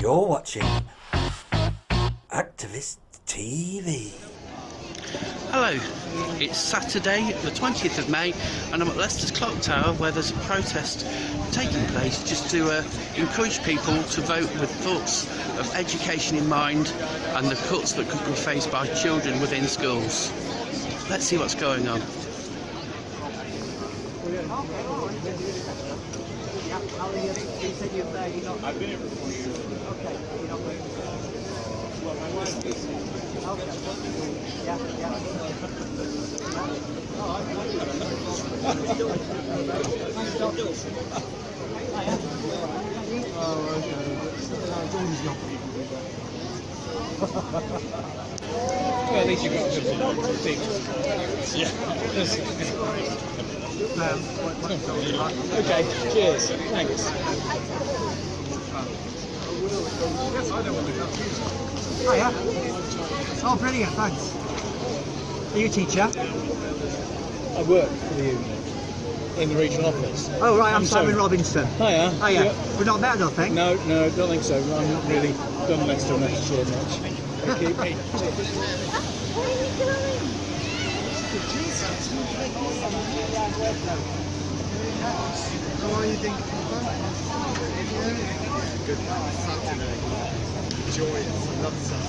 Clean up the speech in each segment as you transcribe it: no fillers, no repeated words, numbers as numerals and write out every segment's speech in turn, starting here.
You're watching Activist TV. Hello, it's Saturday the 20th of May and I'm at Leicester's Clocktower where there's a protest taking place just to encourage people to vote with thoughts of education in mind and the cuts that could be faced by children within schools. Let's see what's going on. I've been here for 4 years. Okay. Well, at least you've got good teachers. Yeah. Okay, cheers. Thanks. Hiya. Oh, brilliant, thanks. Are you a teacher? I work for the union in the regional office. Oh, right, I'm Simon sorry. Robinson. Hiya. Hiya. We're not met, I don't think. No, don't think so. I'm not really done Leicester enough to share much. Thank you. How are you thinking? Good Saturday. Joyous. I love Saturday.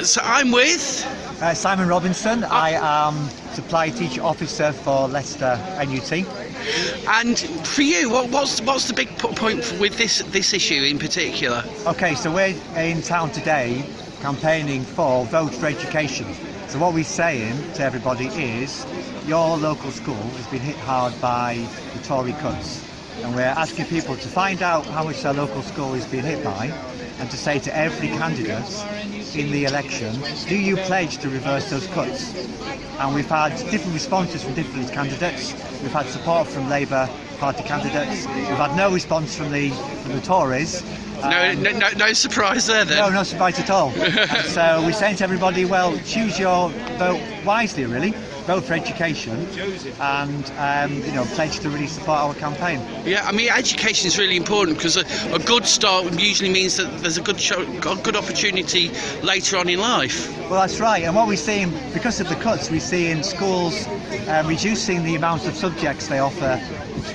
So I'm with... Simon Robinson. I am Supply Teacher Officer for Leicester N.U.T. And for you, what's the big point with this issue in particular? Okay, so we're in town today campaigning for Vote for Education. So what we're saying to everybody is your local school has been hit hard by the Tory cuts, and we're asking people to find out how much their local school is being hit by and to say to every candidate in the election, do you pledge to reverse those cuts? And we've had different responses from different candidates. We've had support from Labour Party candidates. We've had no response from the Tories. No surprise there then. No surprise at all. And so we're saying to everybody, well, choose your vote wisely, really. Vote for education and pledge to really support our campaign. Yeah, I mean, education is really important because a good start usually means that there's a good opportunity later on in life. Well, that's right. And what we're seeing, because of the cuts, we're seeing schools reducing the amount of subjects they offer,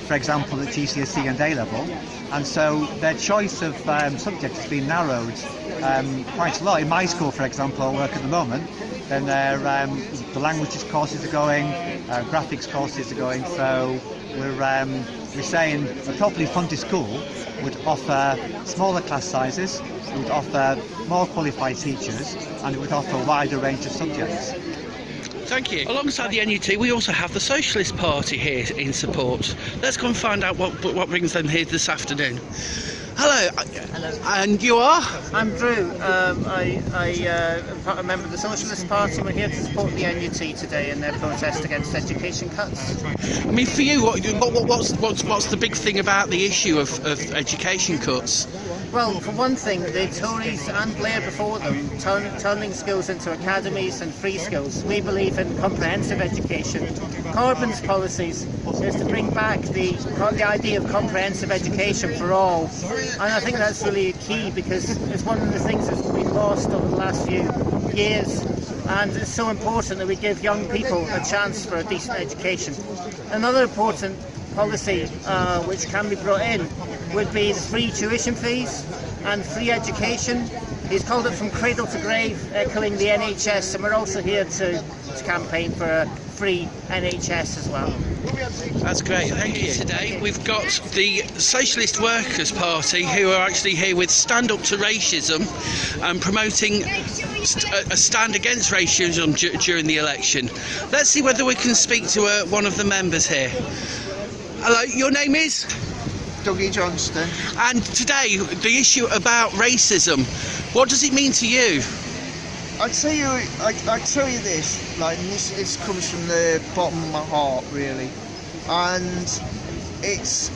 for example, at GCSE and A-level. And so their choice of subjects has been narrowed quite a lot. In my school, for example, I work at the moment, then the languages courses are going, graphics courses are going, so we're saying a properly funded school would offer smaller class sizes, it would offer more qualified teachers, and it would offer a wider range of subjects. Thank you. Alongside the N.U.T, we also have the Socialist Party here in support. Let's go and find out what brings them here this afternoon. Hello. Hello. And you are? I'm Drew. I'm a member of the Socialist Party. We're here to support the N.U.T today in their protest against education cuts. I mean, for you, what's the big thing about the issue of education cuts? Well, for one thing, the Tories and Blair before them turning schools into academies and free schools. We believe in comprehensive education. Corbyn's policies is to bring back the idea of comprehensive education for all. And I think that's really key because it's one of the things that's been lost over the last few years. And it's so important that we give young people a chance for a decent education. Another important policy which can be brought in would be the free tuition fees and free education. He's called it from cradle to grave, echoing the NHS, and we're also here to campaign for a free NHS as well. That's great, thank you. Today we've got the Socialist Workers' Party who are actually here with Stand Up to Racism and promoting a stand against racism during the election. Let's see whether we can speak to one of the members here. Hello, your name is? Dougie Johnston. And today, the issue about racism, what does it mean to you? I'd tell you this, like, this comes from the bottom of my heart, really. And it's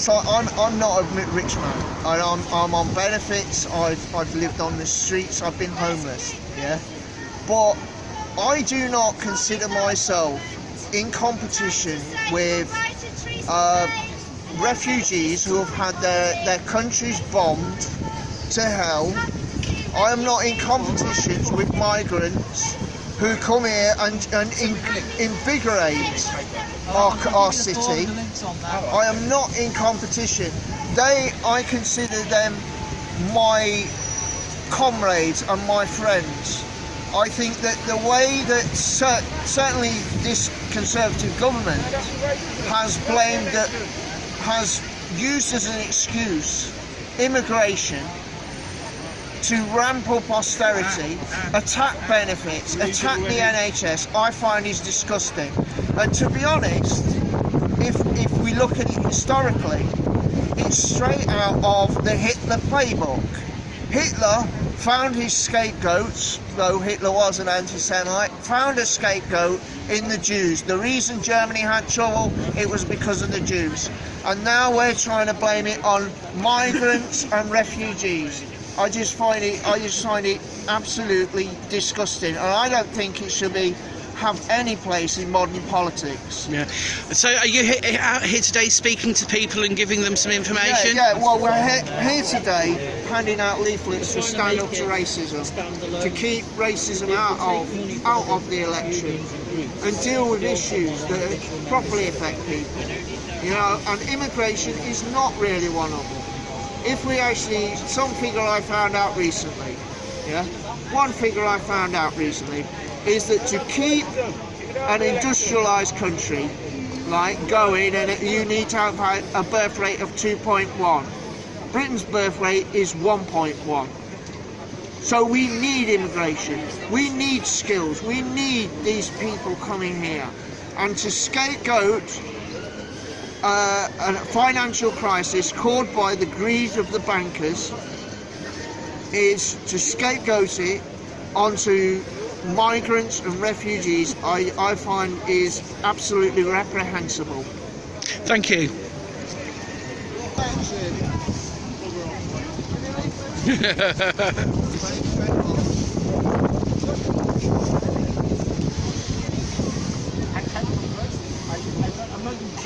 like I'm not a rich man. I'm on benefits. I've lived on the streets. I've been homeless. Yeah, but I do not consider myself in competition with refugees who have had their countries bombed to hell. I am not in competitions with migrants who come here and invigorate our city. I am not in competition. I consider them my comrades and my friends. I think that the way that certainly this Conservative government has used as an excuse immigration to ramp up austerity, attack benefits, attack the NHS, I find is disgusting. And to be honest, if we look at it historically, it's straight out of the Hitler playbook. Hitler found his scapegoats, though Hitler was an anti-Semite, found a scapegoat in the Jews. The reason Germany had trouble, it was because of the Jews. And now we're trying to blame it on migrants and refugees. I just find it absolutely disgusting, and I don't think it should have any place in modern politics. Yeah. So are you out here today speaking to people and giving them some information? Yeah. Well, we're here today handing out leaflets to stand up to racism, to keep racism out of the election, and deal with issues that properly affect people. You know, and immigration is not really one of them. If we actually, some figure I found out recently, one figure I found out recently is that to keep an industrialised country going, and you need to have a birth rate of 2.1. Britain's birth rate is 1.1. So we need immigration, we need skills, we need these people coming here. And to scapegoat a financial crisis caused by the greed of the bankers is to scapegoat it onto migrants and refugees, I find is absolutely reprehensible. Thank you.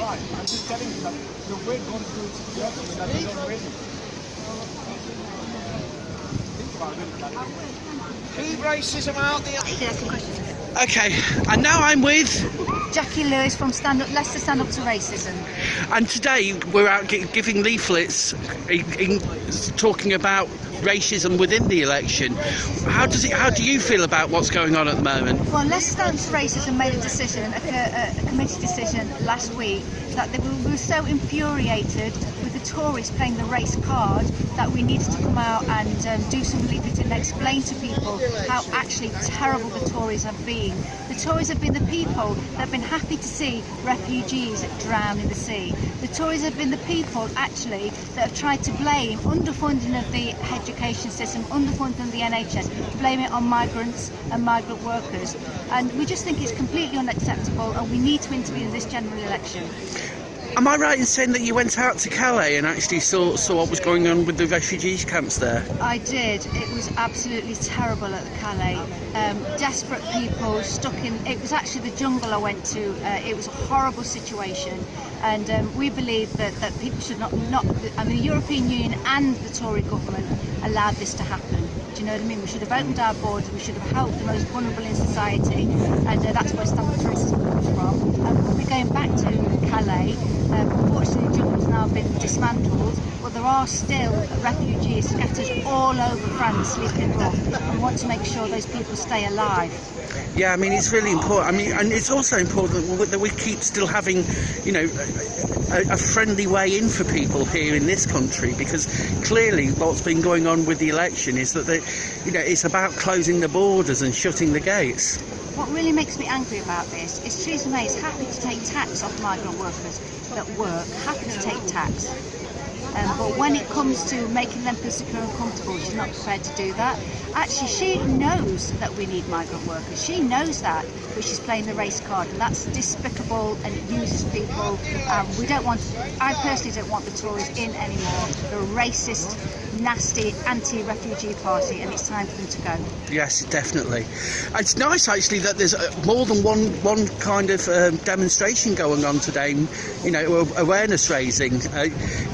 I'm just telling you that the way going through together is that they don't really think about it. Keep racism out the... Okay, and now I'm with Jackie Lewis from Leicester Stand Up to Racism. And today we're out giving leaflets talking about racism within the election. How do you feel about what's going on at the moment? Well, Leicester Stand Up to Racism made a decision, a committee decision last week, that we were so infuriated with the Tories playing the race card that we needed to come out and do some leafleting and explain to people how actually terrible the Tories have been. The Tories have been the people that have been happy to see refugees drown in the sea. The Tories have been the people actually that have tried to blame underfunding of the education system, underfunding of the NHS, blame it on migrants and migrant workers. And we just think it's completely unacceptable, and we need to intervene in this general election. Am I right in saying that you went out to Calais and actually saw what was going on with the refugee camps there? I did. It was absolutely terrible at Calais. Desperate people stuck in... It was actually the jungle I went to. It was a horrible situation. And we believe that people should not... I mean, the European Union and the Tory government allowed this to happen. Do you know what I mean? We should have opened our borders, we should have helped the most vulnerable in society, and that's where Stand Up to Racism comes from. We'll be going back to Calais. Unfortunately, the jungle's now been dismantled, but there are still refugees scattered all over France sleeping rough, and we want to make sure those people stay alive. Yeah, I mean, it's really important. I mean, and it's also important that we keep still having, you know, a friendly way in for people here in this country, because clearly what's been going on with the election is that, it's about closing the borders and shutting the gates. What really makes me angry about this is Theresa May is happy to take tax off migrant workers that work, happy to take tax. But when it comes to making them feel secure and comfortable, she's not prepared to do that. Actually, she knows that we need migrant workers. She knows that, but she's playing the race card, and that's despicable, and it uses people. I personally don't want the Tories in anymore. They're a racist, nasty, anti-refugee party, and it's time for them to go. Yes, definitely. It's nice actually that there's more than one kind of demonstration going on today. You know, awareness raising.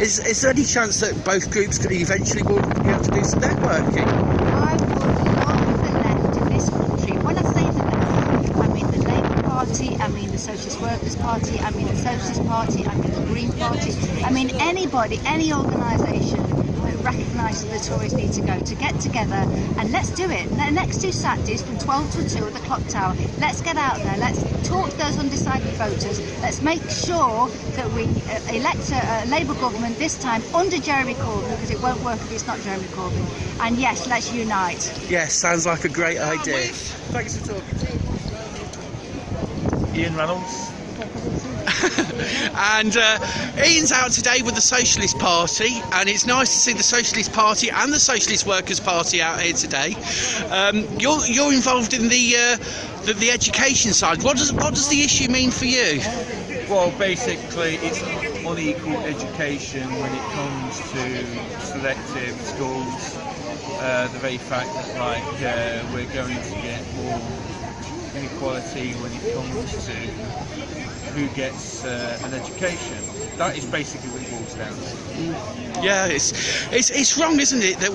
Is there any chance that both groups could eventually will be able to do some networking? I would love the left in this country. When I say the left, I mean the Labour Party, I mean the Socialist Workers Party, I mean the Socialist Party, I mean the Green Party, I mean anybody, any organisation that recognises the Tories need to go, to get together and let's do it. The next 2 Saturdays from 12 till 2 at the Clocktower, let's get out there, let's talk to those undecided voters, let's make sure that we elect a Labour government this time under Jeremy Corbyn, because it won't work if it's not Jeremy Corbyn. And yes, let's unite. Yes, sounds like a great idea. Thanks for talking. Ian Reynolds. And Ian's out today with the Socialist Party, and it's nice to see the Socialist Party and the Socialist Workers Party out here today. You're involved in the education side. What does the issue mean for you? Well, basically, it's unequal education when it comes to selective schools. The very fact that we're going to get more inequality when it comes to who gets an education. That is basically what it boils down to. Yeah, it's wrong, isn't it, that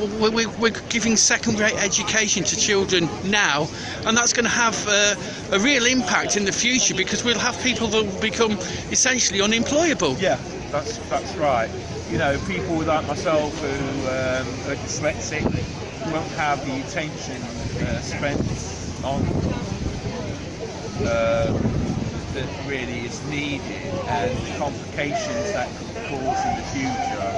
we're giving second-rate education to children now, and that's going to have a real impact in the future, because we'll have people that will become essentially unemployable. Yeah, that's right. You know, people like myself who are dyslexic won't have the attention spent on that really is needed, and the complications that could cause in the future,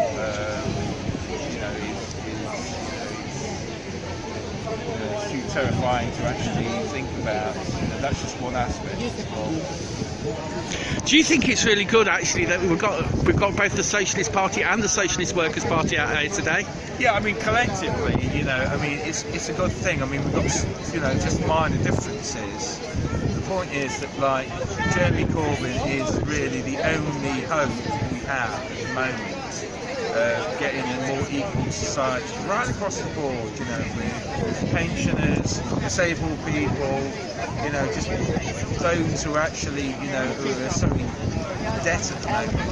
is too terrifying to actually think about. That's just one aspect. Do you think it's really good actually that we've got both the Socialist Party and the Socialist Workers Party out here today? Yeah, I mean collectively, it's a good thing. I mean, we've got just minor differences. The point is that Jeremy Corbyn is really the only hope we have at the moment of getting a more equal society right across the board. With pensioners, disabled people, just those who actually who are so in debt at the moment,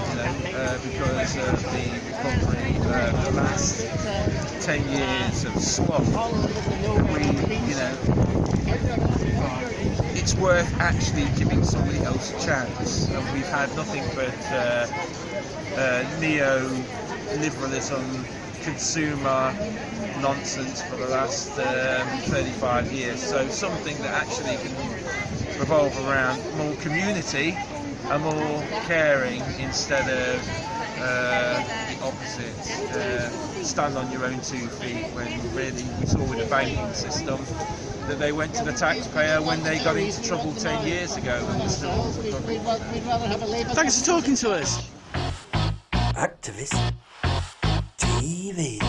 because of the recovery the last 10 years of swap. It's worth actually giving somebody else a chance, and we've had nothing but neo-liberalism, consumer nonsense for the last 35 years. So something that actually can revolve around more community and more caring instead of the opposite, stand on your own 2 feet, when really we saw with the banking system that they went to the taxpayer when they got into trouble 10 years ago, and we're still recovering. Thanks for talking to us. Activist TV.